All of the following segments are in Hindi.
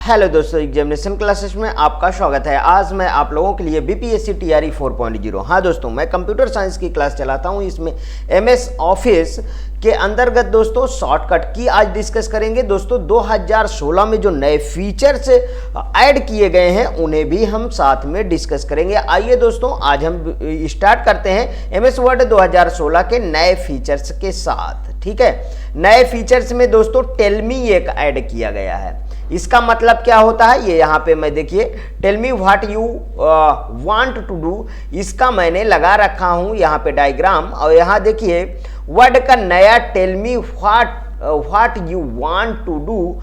हेलो दोस्तों, एग्जामिनेशन क्लासेस में आपका स्वागत है। आज मैं आप लोगों के लिए बीपीएससी टीआरई 4.0। हाँ दोस्तों, मैं कंप्यूटर साइंस की क्लास चलाता हूँ। इसमें एमएस ऑफिस के अंतर्गत दोस्तों शॉर्टकट की आज डिस्कस करेंगे। दोस्तों 2016 में जो नए फीचर्स ऐड किए गए हैं उन्हें भी हम साथ में डिस्कस करेंगे। आइए दोस्तों, आज हम स्टार्ट करते हैं एमएस वर्ड 2016 के नए फीचर्स के साथ। ठीक है, नए फीचर्स में दोस्तों टेल मी एक ऐड किया गया है। इसका मतलब क्या होता है, ये यहाँ पे मैं देखिए tell me what you want to do, इसका मैंने लगा रखा हूँ यहाँ पे डायग्राम। और यहाँ देखिए वर्ड का नया tell me what you want to do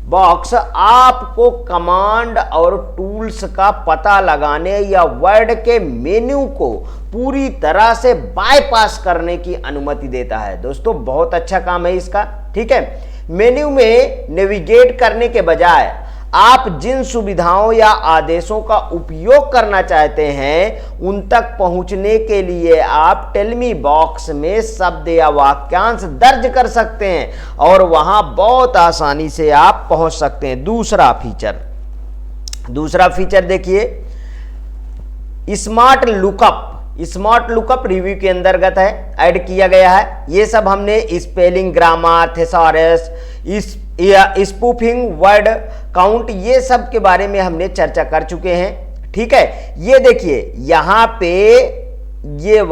box आपको कमांड और टूल्स का पता लगाने या वर्ड के मेन्यू को पूरी तरह से बाईपास करने की अनुमति देता है। दोस्तों बहुत अच्छा काम है इसका। ठीक है, मेन्यू में नेविगेट करने के बजाय आप जिन सुविधाओं या आदेशों का उपयोग करना चाहते हैं उन तक पहुंचने के लिए आप टेल मी बॉक्स में शब्द या वाक्यांश दर्ज कर सकते हैं और वहां बहुत आसानी से आप पहुंच सकते हैं। दूसरा फीचर देखिए, स्मार्ट लुकअप रिव्यू के अंतर्गत है, ऐड किया गया है। ये सब हमने spelling, grammar, thesaurus, spoofing, word count, ये सब के बारे में हमने चर्चा कर चुके हैं। ठीक है, ये देखिए यहाँ पे ये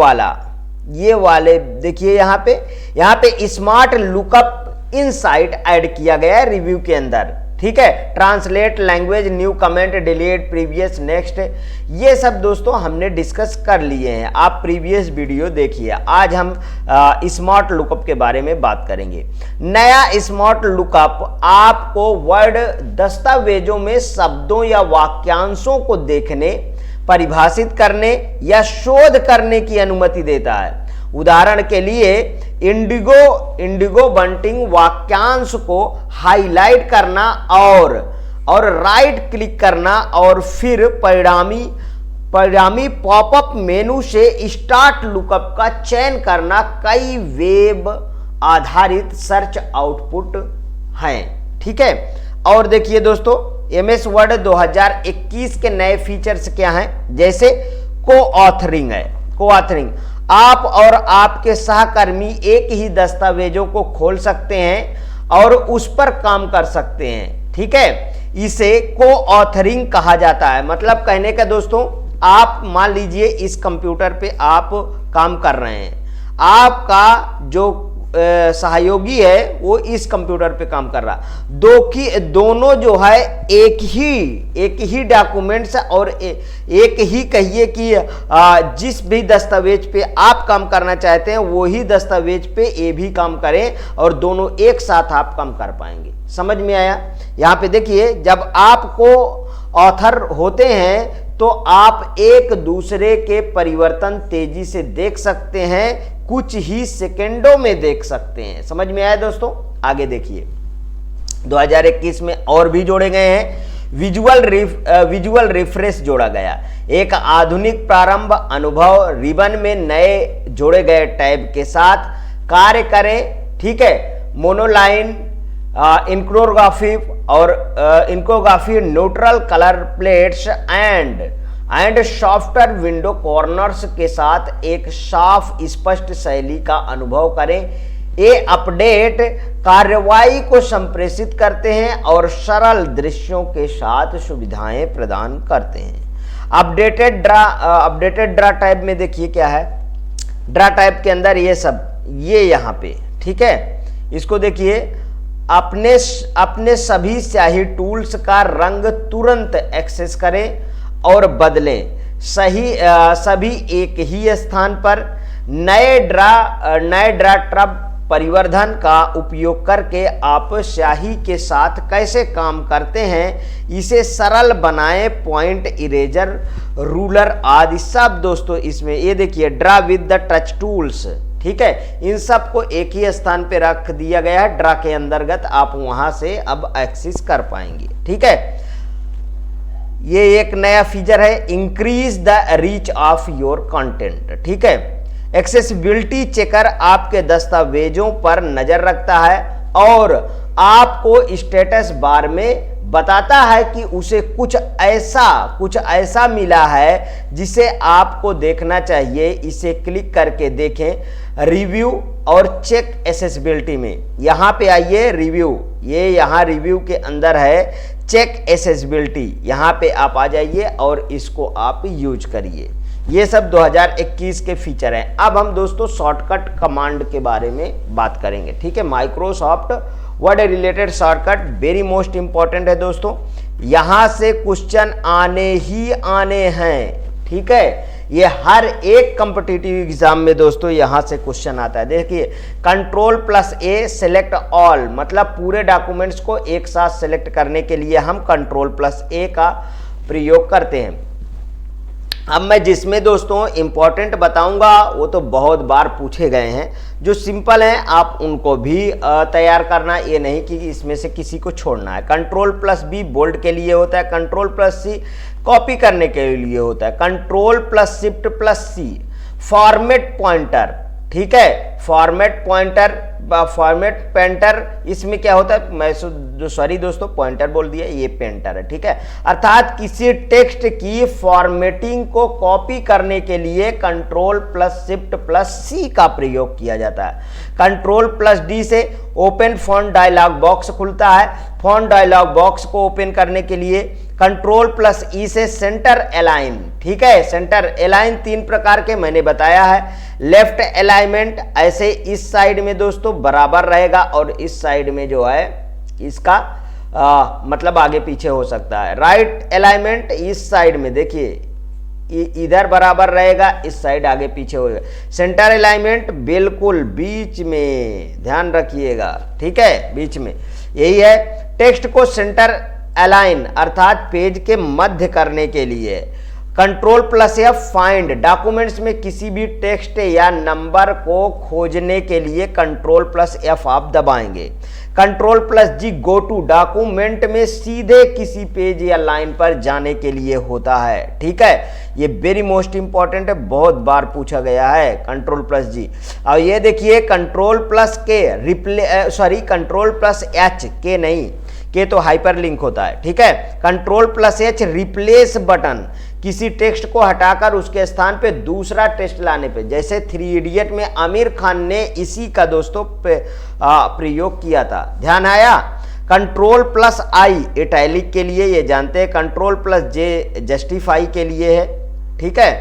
वाले देखिए यहाँ पे स्मार्ट लुकअप इनसाइट ऐड किया गया है रिव्यू के अंदर। ठीक है, translate language, new comment, delete, previous, next, ये सब दोस्तों हमने डिस्कस कर लिए हैं। आप प्रीवियस वीडियो देखिए। आज हम स्मार्ट लुकअप के बारे में बात करेंगे। नया स्मार्ट लुकअप आपको वर्ड दस्तावेजों में शब्दों या वाक्यांशों को देखने, परिभाषित करने या शोध करने की अनुमति देता है। उदाहरण के लिए इंडिगो बंटिंग वाक्यांश को हाईलाइट करना और राइट क्लिक करना और फिर परिणामी पॉपअप मेनू से स्टार्ट लुकअप का चयन करना कई वेब आधारित सर्च आउटपुट हैं। ठीक है, और देखिए दोस्तों एमएस वर्ड 2021 के नए फीचर्स क्या हैं, जैसे को-ऑथरिंग है। को-ऑथरिंग, आप और आपके सहकर्मी एक ही दस्तावेजों को खोल सकते हैं और उस पर काम कर सकते हैं। ठीक है, इसे को-ऑथरिंग कहा जाता है। मतलब कहने का दोस्तों, आप मान लीजिए इस कंप्यूटर पे आप काम कर रहे हैं, आपका जो सहयोगी है वो इस कंप्यूटर पे काम कर रहा, दोनों जो है एक ही डॉक्यूमेंट्स और एक ही कहिए कि जिस भी दस्तावेज पे आप काम करना चाहते हैं वही दस्तावेज पे ये भी काम करें और दोनों एक साथ आप काम कर पाएंगे। समझ में आया? यहाँ पे देखिए, जब आपको ऑथर होते हैं तो आप एक दूसरे के परिवर्तन तेजी से देख सकते हैं, कुछ ही सेकेंडों में देख सकते हैं। समझ में आया दोस्तों? आगे देखिए, 2021 में और भी जोड़े गए हैं। विजुअल रिफ्रेश जोड़ा गया, एक आधुनिक प्रारंभ अनुभव रिबन में नए जोड़े गए टैब के साथ कार्य करें। ठीक है, monoline, iconography, neutral colour plates and software window corners के साथ एक साफ स्पष्ट शैली का अनुभव करें। ये अपडेट कार्रवाई को संप्रेषित करते हैं और सरल दृश्यों के साथ सुविधाएं प्रदान करते हैं। अपडेटेड ड्रा टाइप में देखिए क्या है, ड्रा टाइप के अंदर ये यहाँ पे। ठीक है, इसको देखिए, अपने सभी स्याही टूल्स का रंग तुरंत एक्सेस करें और बदलें, सभी एक ही स्थान पर। नए ड्रा ट्रब परिवर्धन का उपयोग करके आप स्याही के साथ कैसे काम करते हैं, इसे सरल बनाएं। पॉइंट, इरेजर, रूलर आदि सब दोस्तों इसमें ये देखिए, draw with the touch tools. ठीक है, इन सब को एक ही स्थान पे रख दिया गया है। ड्रा के अंतर्गत आप वहां से अब एक्सेस कर पाएंगे। ठीक है, ये एक नया फीचर है, increase the reach of your content. ठीक है, एक्सेसिबिलिटी चेकर आपके दस्तावेजों पर नजर रखता है और आपको स्टेटस बार में बताता है कि उसे कुछ ऐसा मिला है जिसे आपको देखना चाहिए। इसे क्लिक करके देखें रिव्यू और चेक एक्सेसिबिलिटी में। यहां पे आइए रिव्यू, ये यहां रिव्यू के अंदर है चेक एक्सेसिबिलिटी, यहां पे आप आ जाइए और इसको आप यूज करिए। ये सब 2021 के फीचर हैं। अब हम दोस्तों शॉर्टकट कमांड के बारे में बात करेंगे, ठीक है। Microsoft word related shortcut very most important है दोस्तों, यहां से क्वेश्चन आने ही आने हैं, ठीक है। ये हर एक कॉम्पिटिटिव एग्जाम में दोस्तों यहां से क्वेश्चन आता है। देखिए Ctrl+A सेलेक्ट ऑल, मतलब पूरे डॉक्यूमेंट्स को एक साथ सेलेक्ट करने के लिए हम Ctrl+A का प्रयोग करते हैं। अब मैं जिसमें दोस्तों इंपॉर्टेंट बताऊंगा वो तो बहुत बार पूछे गए हैं, जो सिंपल हैं आप उनको भी तैयार करना, ये नहीं कि इसमें से किसी को छोड़ना है। Ctrl+B बोल्ड के लिए होता है, Ctrl+C कॉपी करने के लिए होता है, Ctrl+Shift+C फॉर्मेट पॉइंटर, ठीक है। फॉर्मेट पेंटर इसमें क्या होता है, मैं सॉरी दोस्तों पॉइंटर बोल दिया, ये पेंटर है, ठीक है। अर्थात किसी टेक्स्ट की फॉर्मेटिंग को कॉपी करने के लिए Ctrl+Shift+C का प्रयोग किया जाता है। Ctrl+D से ओपन फॉन्ट डायलॉग बॉक्स खुलता है। फॉन्ट डायलॉग बॉक्स को ओपन करने के लिए Ctrl+E से सेंटर अलाइन, ठीक है। सेंटर अलाइन 3 प्रकार के मैंने बताया है। लेफ्ट अलाइनमेंट ऐसे इस साइड में दोस्तों बराबर रहेगा और इस साइड में जो है इसका मतलब आगे पीछे हो सकता है। राइट अलाइनमेंट इस साइड में देखिए इधर बराबर रहेगा, इस साइड आगे पीछे होगा। सेंटर अलाइनमेंट बिल्कुल बीच में, ध्यान रखिएगा, ठीक है, बीच में यही है। टेक्स्ट को सेंटर अलाइन अर्थात पेज के मध्य करने के लिए Ctrl+F फाइंड, डॉक्यूमेंट्स में किसी भी टेक्स्ट या नंबर को खोजने के लिए Ctrl+F आप दबाएंगे। Ctrl+G गो टू, डॉक्यूमेंट में सीधे किसी पेज या लाइन पर जाने के लिए होता है, ठीक है। ये वेरी मोस्ट इंपॉर्टेंट है, बहुत बार पूछा गया है Ctrl+G। और ये देखिए Ctrl+H के नहीं, के तो हाइपरलिंक होता है, ठीक है। Ctrl+H रिप्लेस बटन, किसी टेक्स्ट को हटाकर उसके स्थान पे दूसरा टेक्स्ट लाने पे, जैसे 3 इडियट में आमिर खान ने इसी का दोस्तों प्रयोग किया था, ध्यान आया। Ctrl+I इटैलिक के लिए, ये जानते हैं। Ctrl+J जस्टिफाई के लिए है, ठीक है।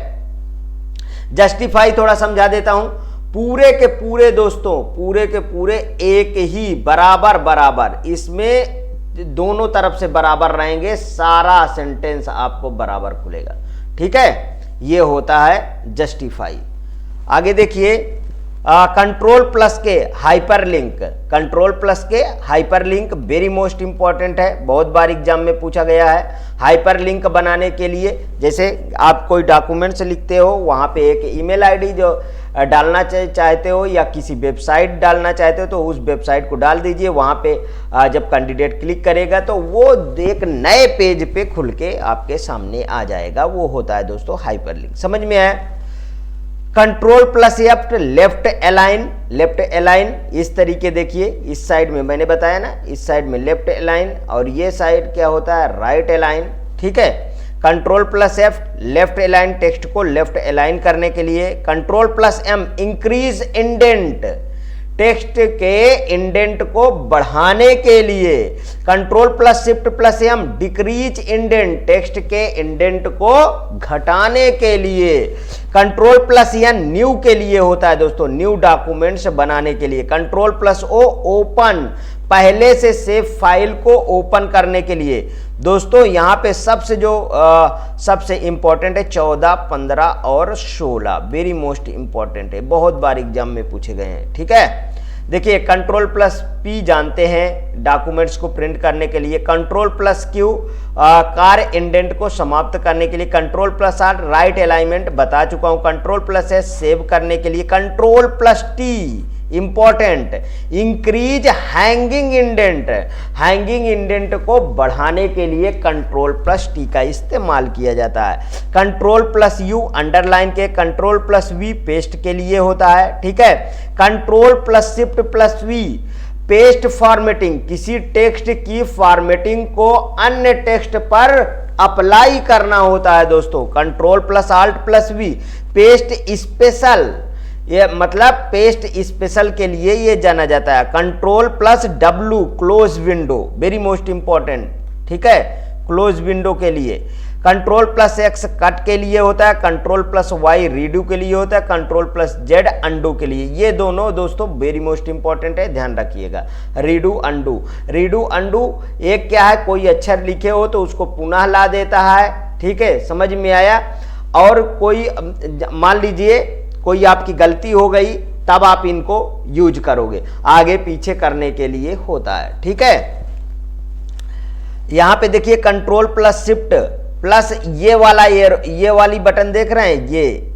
जस्टिफाई थोड़ा समझा देता हूं। पूरे के पूरे दोस्तों, पूरे के पूरे एक ही बराबर, इसमें दोनों तरफ से बराबर रहेंगे, सारा सेंटेंस आपको बराबर खुलेगा, ठीक है। ये होता है जस्टिफाई। आगे देखिए Ctrl+K hyperlink, Ctrl+K hyperlink very most important है, बहुत बार एग्जाम में पूछा गया है। हाइपरलिंक बनाने के लिए जैसे आप कोई डॉक्यूमेंट्स लिखते हो, वहां पे एक ईमेल आईडी जो डालना चाहते हो या किसी वेबसाइट डालना चाहते हो तो उस वेबसाइट को डाल दीजिए। वहां पे जब कैंडिडेट क्लिक करेगा तो वो एक नए पेज पे खुल के आपके सामने आ जाएगा, वो होता है दोस्तों हाइपरलिंक। समझ में आया। Ctrl+F लेफ्ट अलाइन इस तरीके, देखिए इस साइड में मैंने बताया ना, इस साइड में लेफ्ट अलाइन और ये साइड क्या होता है राइट अलाइन, ठीक है। Ctrl+F लेफ्ट अलाइन, टेक्स्ट को लेफ्ट अलाइन करने के लिए। Ctrl+M इंक्रीज इंडेंट, टेक्स्ट के इंडेंट को बढ़ाने के लिए। Ctrl+Shift+M डिक्रीज इंडेंट, टेक्स्ट के इंडेंट को घटाने के लिए। Ctrl+N न्यू के लिए होता है दोस्तों, न्यू डॉक्यूमेंट्स बनाने के लिए। Ctrl+O ओपन, पहले से सेव फाइल को ओपन करने के लिए। दोस्तों यहां पे सबसे इंपॉर्टेंट है 14, 15 और 16, वेरी मोस्ट इंपॉर्टेंट है, बहुत बार एग्जाम में पूछे गए हैं, ठीक है। देखिए Ctrl+P जानते हैं डॉक्यूमेंट्स को प्रिंट करने के लिए। Ctrl+Q कार्य इंडेंट को समाप्त करने के लिए। Ctrl+R राइट अलाइनमेंट बता चुका हूं। Ctrl+S सेव करने के लिए। Ctrl+T important increase hanging indent, hanging indent को बढ़ाने के लिए Ctrl+T का इस्तेमाल किया जाता है। Ctrl+U अंडरलाइन के। Ctrl+V पेस्ट के लिए होता है, ठीक है। Ctrl+Shift+V पेस्ट फॉर्मेटिंग, किसी टेक्स्ट की फॉर्मेटिंग को अन्य टेक्स्ट पर अप्लाई करना होता है दोस्तों। Control plus alt plus V, paste special, ये मतलब पेस्ट स्पेशल के लिए ये जाना जाता है। Control plus W close window, very most important, ठीक है, क्लोज विंडो के लिए। कंट्रोल प्लस एक्स कट के लिए होता है, कंट्रोल प्लस वाई रीडू के लिए होता है, कंट्रोल प्लस जेड अंडू के लिए। ये दोनों दोस्तों वेरी मोस्ट इंपॉर्टेंट है, ध्यान रखिएगा। रीडू अंडू, रीडू अंडू एक क्या है, कोई अक्षर लिखे हो तो उसको पुनः ला देता है, ठीक है, समझ में आया। और कोई मान लीजिए कोई आपकी गलती हो गई, तब आप इनको यूज करोगे, आगे पीछे करने के लिए होता है, ठीक है। यहां पे देखिए कंट्रोल प्लस शिफ्ट प्लस ये वाला, ये वाली बटन देख रहे हैं,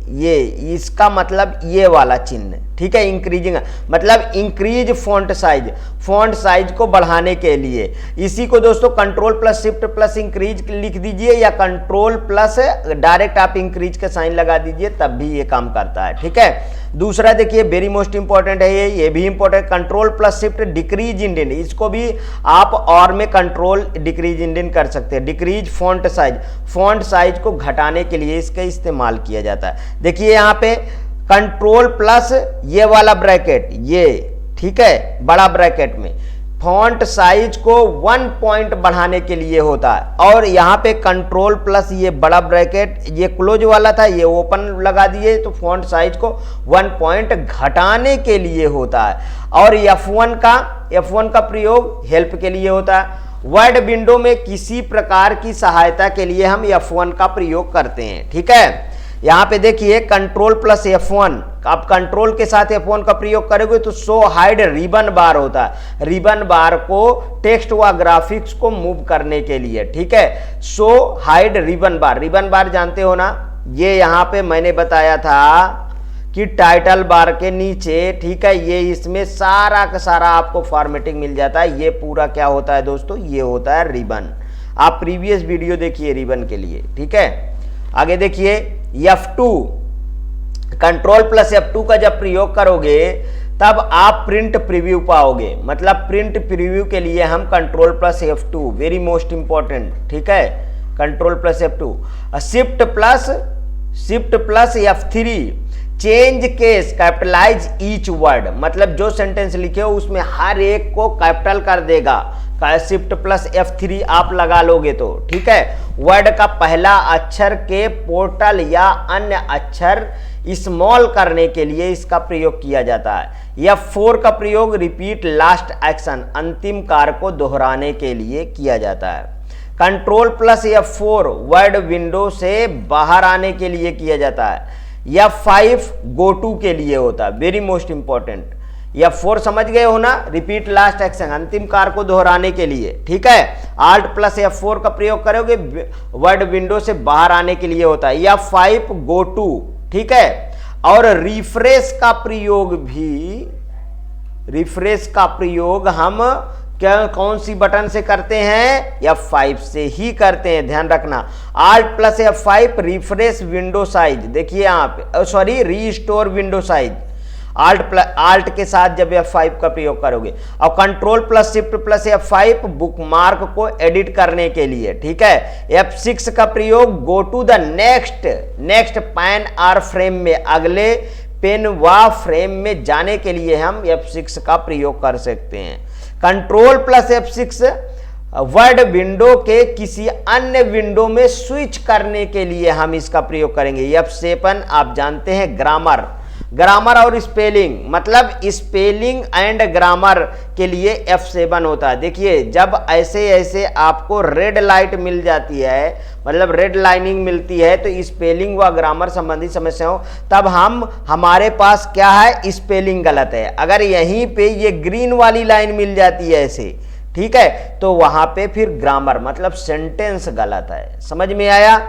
ये इसका मतलब ये वाला चिन्ह, ठीक है, इंक्रीजिंग मतलब increase font size, font size को बढ़ाने के लिए। इसी को दोस्तों control plus shift plus increase लिख दीजिए, या कंट्रोल प्लस डायरेक्ट आप इंक्रीज का साइन लगा दीजिए, तब भी ये काम करता है, ठीक है। दूसरा देखिए वेरी मोस्ट इंपॉर्टेंट है ये भी important, control plus shift decrease indent, इसको भी आप और में कंट्रोल डिक्रीज इंडेंट कर सकते हैं। Decrease font size, font size को घटाने के लिए इसका इस्तेमाल किया जाता है। देखिए यहाँ पे कंट्रोल प्लस ये वाला ब्रैकेट, ये ठीक है, बड़ा ब्रैकेट में फॉन्ट साइज को 1 पॉइंट बढ़ाने के लिए होता है। और यहाँ पे कंट्रोल प्लस ये बड़ा ब्रैकेट, ये क्लोज वाला था, ये ओपन लगा दिए तो फॉन्ट साइज को 1 पॉइंट घटाने के लिए होता है। और F1 का प्रयोग हेल्प के लिए होता है। वर्ड विंडो में किसी प्रकार की सहायता के लिए हम F1 का प्रयोग करते हैं, ठीक है। यहाँ पे देखिए कंट्रोल प्लस F1, आप कंट्रोल के साथ F1 का प्रयोग करोगे तो शो हाइड रिबन बार होता है। रिबन बार को टेक्स्ट व ग्राफिक्स को मूव करने के लिए, ठीक है। शो हाइड रिबन बार, रिबन बार जानते हो ना, ये यहाँ पे मैंने बताया था कि टाइटल बार के नीचे, ठीक है, ये इसमें सारा का सारा आपको फॉर्मेटिंग मिल जाता है। ये पूरा क्या होता है दोस्तों, ये होता है रिबन। आप प्रीवियस वीडियो देखिए रिबन के लिए, ठीक है। आगे देखिए F2, कंट्रोल प्लस F2 का जब प्रयोग करोगे तब आप प्रिंट प्रीव्यू पाओगे। मतलब प्रिंट प्रीव्यू के लिए हम control plus F2, very most important, ठीक है, control plus F2। Shift plus F3, change case, capitalize each word, मतलब जो सेंटेंस लिखे हो उसमें हर एक को कैपिटल कर देगा। शिफ्ट प्लस F3 आप लगा लोगे तो, ठीक है। वर्ड का पहला अक्षर के पोर्टल या अन्य अक्षर स्मॉल करने के लिए इसका प्रयोग किया जाता है। F4 का प्रयोग रिपीट लास्ट एक्शन, अंतिम कार्य को दोहराने के लिए किया जाता है। Control plus F4 word window से बाहर आने के लिए किया जाता है। F5 गो टू के लिए होता है, वेरी मोस्ट इंपॉर्टेंट। F4 समझ गए हो ना, रिपीट लास्ट एक्शन, अंतिम कार्य को दोहराने के लिए, ठीक है। Alt प्लस F4 का प्रयोग करोगे वर्ड विंडो से बाहर आने के लिए होता है। F5 गो टू, ठीक है। और रिफ्रेश का प्रयोग हम क्या कौन सी बटन से करते हैं, F5 से ही करते हैं, ध्यान रखना। Alt plus F5 refresh window size, देखिए यहाँ पे sorry restore window size, Alt के साथ जब F5 का प्रयोग करोगे। और control plus shift plus F5 bookmark को एडिट करने के लिए, ठीक है। F6 का प्रयोग go to the next pane और फ्रेम में, अगले पेन व फ्रेम में जाने के लिए हम F6 का प्रयोग कर सकते हैं। Control plus F6 word window के किसी अन्य विंडो में स्विच करने के लिए हम इसका प्रयोग करेंगे। F7 आप जानते हैं ग्रामर और स्पेलिंग, मतलब स्पेलिंग एंड ग्रामर के लिए F7 होता है। देखिए जब ऐसे आपको रेड लाइट मिल जाती है, मतलब रेड लाइनिंग मिलती है, तो स्पेलिंग व ग्रामर संबंधी समस्या हो, तब हमारे पास क्या है, स्पेलिंग गलत है। अगर यहीं पे ये ग्रीन वाली लाइन मिल जाती है ऐसे, ठीक है, तो वहां पे फिर ग्रामर मतलब सेंटेंस गलत है। समझ में आया।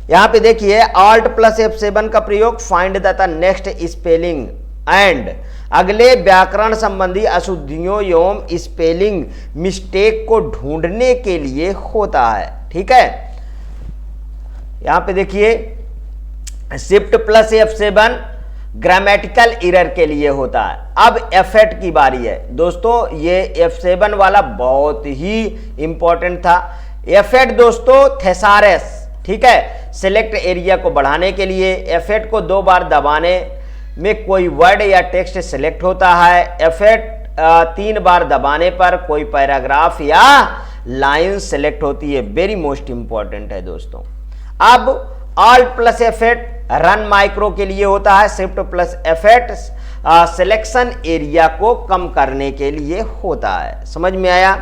यहां पे देखिए Alt प्लस F7 का प्रयोग find the next spelling and, अगले व्याकरण संबंधी अशुद्धियों एवं स्पेलिंग मिस्टेक को ढूंढने के लिए होता है, ठीक है। यहां पे देखिए shift plus F7 grammatical error के लिए होता है। अब F8 की बारी है दोस्तों, ये F7 वाला बहुत ही इंपॉर्टेंट था। F8 दोस्तों थेसारस, ठीक है, सिलेक्ट एरिया को बढ़ाने के लिए F8 को 2 बार दबाने में कोई वर्ड या टेक्स्ट सिलेक्ट होता है। F8 3 बार दबाने पर कोई पैराग्राफ या लाइन सिलेक्ट होती है। वेरी मोस्ट इंपॉर्टेंट है दोस्तों। अब Alt plus F8 run micro के लिए होता है। Shift plus F8 selection area को कम करने के लिए होता है। समझ में आया?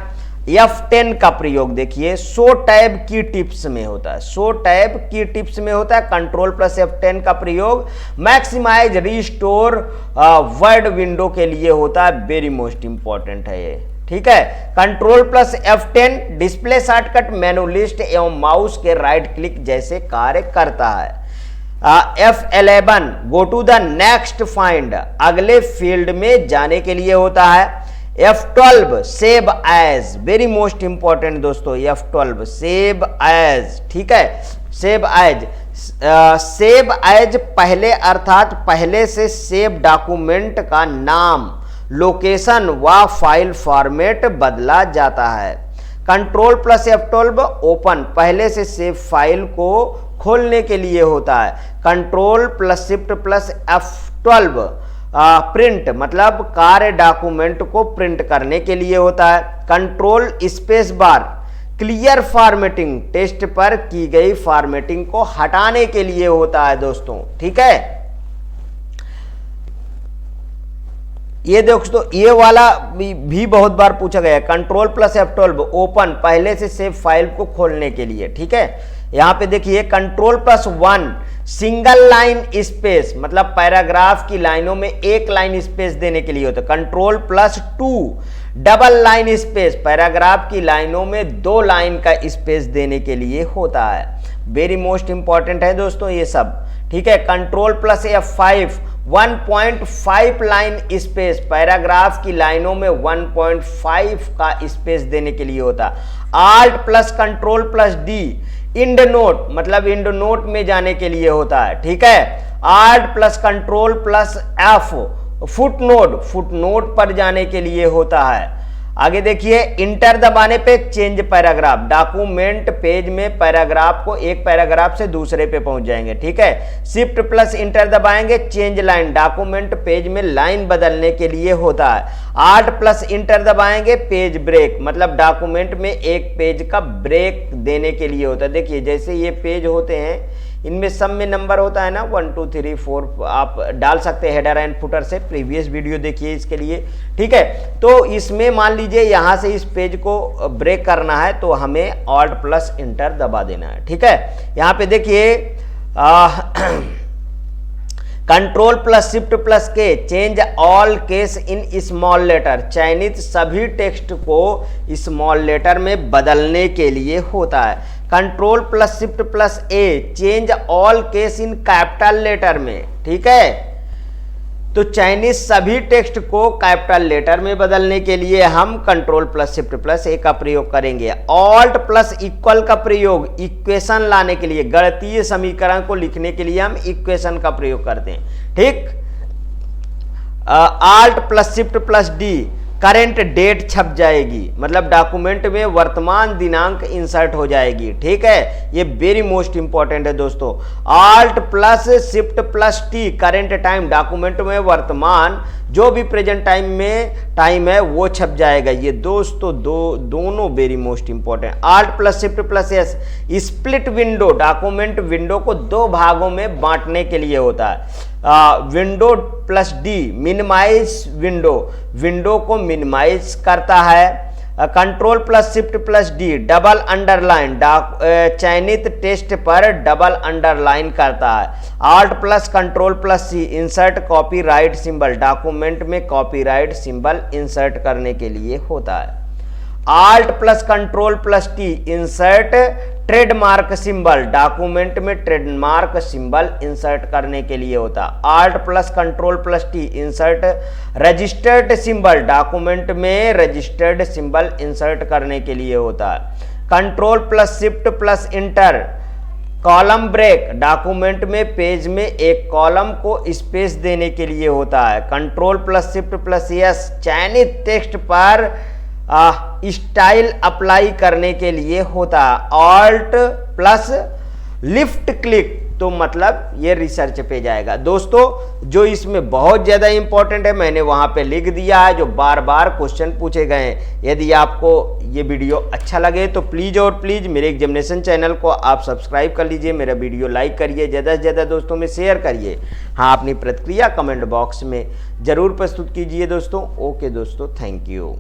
F10 का प्रयोग देखिए, शो टैब की टिप्स में होता है। शो टैब की टिप्स में होता है। कंट्रोल प्लस F10 का प्रयोग मैक्सिमाइज रिस्टोर वर्ड विंडो के लिए होता है। वेरी मोस्ट इंपॉर्टेंट है ये, ठीक है। Control plus F10 display shortcut, menu list एवं माउस के राइट क्लिक जैसे कार्य करता है। F11 go to the next find, अगले फील्ड में जाने के लिए होता है। F12 save as, very most important दोस्तों, F12 सेव एज, ठीक है, सेव एज। सेव एज पहले अर्थात पहले से सेव डॉक्यूमेंट का नाम, लोकेशन व फाइल फॉर्मेट बदला जाता है। कंट्रोल प्लस F12 ओपन, पहले से सेव फाइल को खोलने के लिए होता है। Control plus shift plus F12 print, मतलब कार्य डॉक्यूमेंट को प्रिंट करने के लिए होता है। Control space bar clear formatting, test पर की गई फॉर्मेटिंग को हटाने के लिए होता है दोस्तों, ठीक है। ये दोस्तों ये वाला भी बहुत बार पूछा गया है। कंट्रोल प्लस F12 ओपन, पहले से सेव फाइल को खोलने के लिए, ठीक है। यहां पे देखिए control plus 1 single line space, मतलब पैराग्राफ की लाइनों में एक लाइन स्पेस देने के लिए होता है। Control plus 2 double line space, paragraph की लाइनों में 2 लाइन का स्पेस देने के लिए होता है। वेरी मोस्ट इंपॉर्टेंट है दोस्तों ये सब, ठीक है। Control plus F5 1.5 line space, paragraph की लाइनों में 1.5 का स्पेस देने के लिए होता है। Alt plus control plus D end note, मतलब इंड नोट में जाने के लिए होता है, ठीक है। Alt plus control plus F foot note पर जाने के लिए होता है। आगे देखिए इंटर दबाने पे चेंज पैराग्राफ, डॉक्यूमेंट पेज में पैराग्राफ को एक पैराग्राफ से दूसरे पे पहुंच जाएंगे, ठीक है। शिफ्ट प्लस इंटर दबाएंगे चेंज लाइन, डॉक्यूमेंट पेज में लाइन बदलने के लिए होता है। Alt प्लस इंटर दबाएंगे पेज ब्रेक, मतलब डॉक्यूमेंट में एक पेज का ब्रेक देने के लिए होता है। देखिए जैसे ये पेज होते हैं, इनमें सब में नंबर होता है ना 1 2 3 4, आप डाल सकते हैं हेडर एंड फुटर से, प्रीवियस वीडियो देखिए इसके लिए, ठीक है। तो इसमें मान लीजिए यहां से इस पेज को ब्रेक करना है तो हमें Alt प्लस इंटर दबा देना है, ठीक है। यहां पे देखिए control plus shift plus K change all case in small letter, चयनित सभी टेक्स्ट को स्मॉल लेटर में बदलने के लिए होता है। Control plus shift plus A change all case in capital letter में, ठीक है। तो चयनित सभी टेक्स्ट को कैपिटल लेटर में बदलने के लिए हम कंट्रोल प्लस शिफ्ट प्लस ए का प्रयोग करेंगे। Alt प्लस इक्वल का प्रयोग इक्वेशन लाने के लिए, गणितीय समीकरण को लिखने के लिए हम इक्वेशन का प्रयोग करते हैं, ठीक। Alt plus shift plus D current date छप जाएगी, मतलब डॉक्यूमेंट में वर्तमान दिनांक इंसर्ट हो जाएगी, ठीक है। ये वेरी मोस्ट इंपॉर्टेंट है दोस्तों। Alt plus shift plus T current time, document में वर्तमान जो भी प्रेजेंट टाइम में टाइम है वो छप जाएगा। ये दोस्तों दोनों very most important. Alt plus shift plus S split window, document window को 2 भागों में बांटने के लिए होता है। Window plus D minimise window को मिनिमाइज करता है। Control plus shift plus D double underline, चयनित टेक्स्ट पर डबल अंडरलाइन करता है। Alt plus control plus C insert copyright symbol, document में कॉपीराइट सिंबल इंसर्ट करने के लिए होता है। Alt plus control plus T insert trademark symbol, document में ट्रेडमार्क सिंबल इंसर्ट करने के लिए होता है। Alt plus control plus T insert registered symbol, document में रजिस्टर्ड सिंबल इंसर्ट करने के लिए होता है। Control plus shift plus enter column break, document में पेज में एक कॉलम को स्पेस देने के लिए होता है। Control plus shift plus yes चयनित टेक्स्ट पर स्टाइल अप्लाई करने के लिए होता है। ऑल्ट प्लस लिफ्ट क्लिक तो मतलब ये रिसर्च पे जाएगा। दोस्तों जो इसमें बहुत ज़्यादा इंपॉर्टेंट है मैंने वहाँ पे लिख दिया है, जो बार बार क्वेश्चन पूछे गए हैं। यदि आपको ये वीडियो अच्छा लगे तो प्लीज़ और प्लीज़ मेरे एग्जामिनेशन चैनल को आप सब्सक्राइब कर लीजिए, मेरा वीडियो लाइक करिए, ज़्यादा से ज़्यादा दोस्तों में शेयर करिए। हाँ, अपनी प्रतिक्रिया कमेंट बॉक्स में ज़रूर प्रस्तुत कीजिए दोस्तों। ओके दोस्तों, थैंक यू।